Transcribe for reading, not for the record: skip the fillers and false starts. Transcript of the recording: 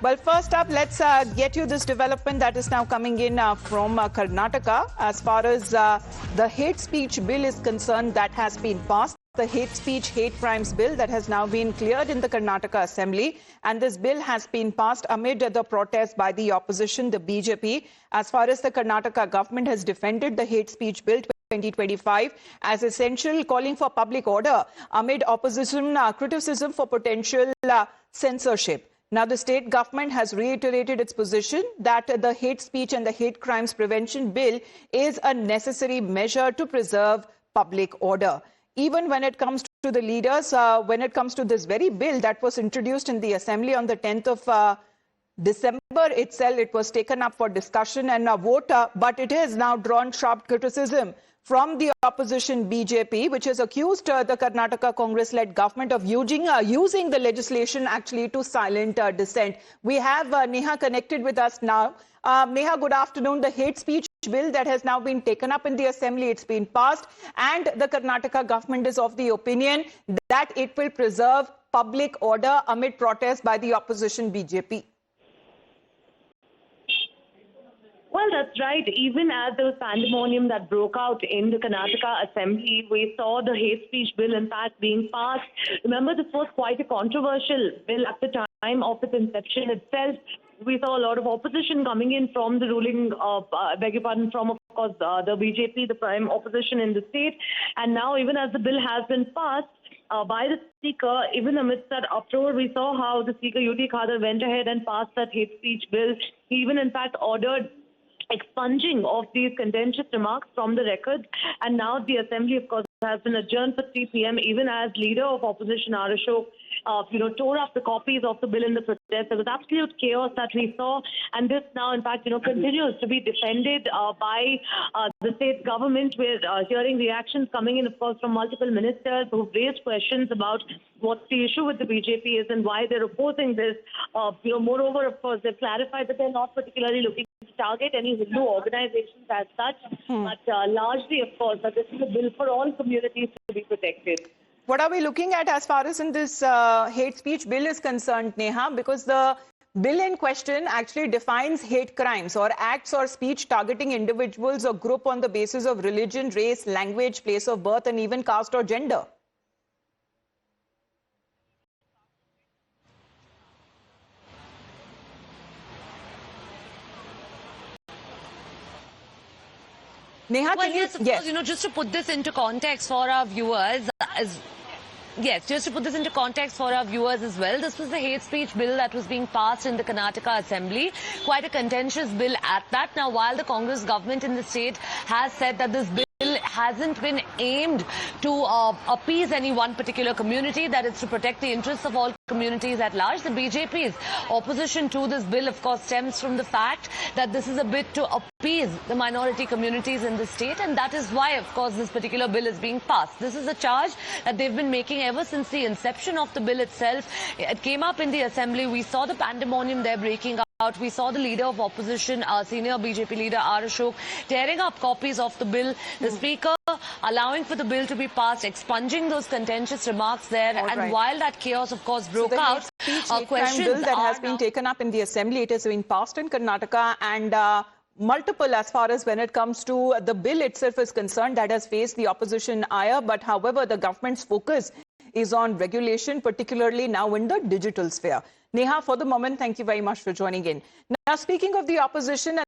Well, first up, let's get you this development that is now coming in from Karnataka. As far as the hate speech bill is concerned, that has been passed. The hate speech, hate crimes bill that has now been cleared in the Karnataka Assembly. And this bill has been passed amid the protest by the opposition, the BJP. As far as the Karnataka government has defended the hate speech bill 2025 as essential, calling for public order amid opposition criticism for potential censorship. Now, the state government has reiterated its position that the hate speech and the hate crimes prevention bill is a necessary measure to preserve public order. Even when it comes to the leaders, when it comes to this very bill that was introduced in the Assembly on the 10th of December itself, it was taken up for discussion and a vote, but it has now drawn sharp criticism from the opposition BJP, which has accused the Karnataka Congress-led government of using the legislation actually to silent dissent. We have Neha connected with us now. Neha, good afternoon. The hate speech bill that has now been taken up in the Assembly, it's been passed, and the Karnataka government is of the opinion that it will preserve public order amid protests by the opposition BJP. Well, that's right. Even as there was pandemonium that broke out in the Karnataka Assembly, we saw the hate speech bill, in fact, being passed. Remember, this was quite a controversial bill at the time of its inception itself. We saw a lot of opposition coming in from the ruling, beg your pardon, from, of course, the BJP, the prime opposition in the state. And now, even as the bill has been passed, by the Speaker, even amidst that uproar, we saw how the Speaker, UT Khadar, went ahead and passed that hate speech bill. He even, in fact, ordered expunging of these contentious remarks from the record. And now the Assembly, of course, has been adjourned for 3 p.m. even as leader of opposition R. Ashok tore up the copies of the bill in the protest. There was absolute chaos that we saw, and this now, in fact, continues to be defended by the state government. We're hearing reactions coming in, of course, from multiple ministers who've raised questions about what the issue with the BJP is and why they're opposing this. Moreover, of course, they've clarified that they're not particularly looking to target any Hindu organizations as such, but largely, of course, that this is a bill for all communities to be protected. What are we looking at as far as in this hate speech bill is concerned, Neha? Because the bill in question actually defines hate crimes or acts or speech targeting individuals or group on the basis of religion, race, language, place of birth, and even caste or gender. Neha, well, yes, of course, just to put this into context for our viewers, just to put this into context for our viewers as well, this was the hate speech bill that was being passed in the Karnataka Assembly. Quite a contentious bill at that. Now, while the Congress government in the state has said that this bill hasn't been aimed to appease any one particular community, that it's to protect the interests of all communities at large. The BJP's opposition to this bill, of course, stems from the fact that this is a bit to appease the minority communities in the state, and that is why, of course, this particular bill is being passed. This is a charge that they've been making ever since the inception of the bill itself. It came up in the Assembly. We saw the pandemonium there breaking out. We saw the leader of opposition, senior BJP leader R. Ashok, tearing up copies of the bill. The Speaker allowing for the bill to be passed, expunging those contentious remarks there. And while that chaos, of course, broke out, questions bill that has been taken up in the Assembly, it has been passed in Karnataka, and multiple as far as when it comes to the bill itself is concerned, that has faced the opposition ire. But however, the government's focus is on regulation, particularly now in the digital sphere. Neha, for the moment, thank you very much for joining in. Now, speaking of the opposition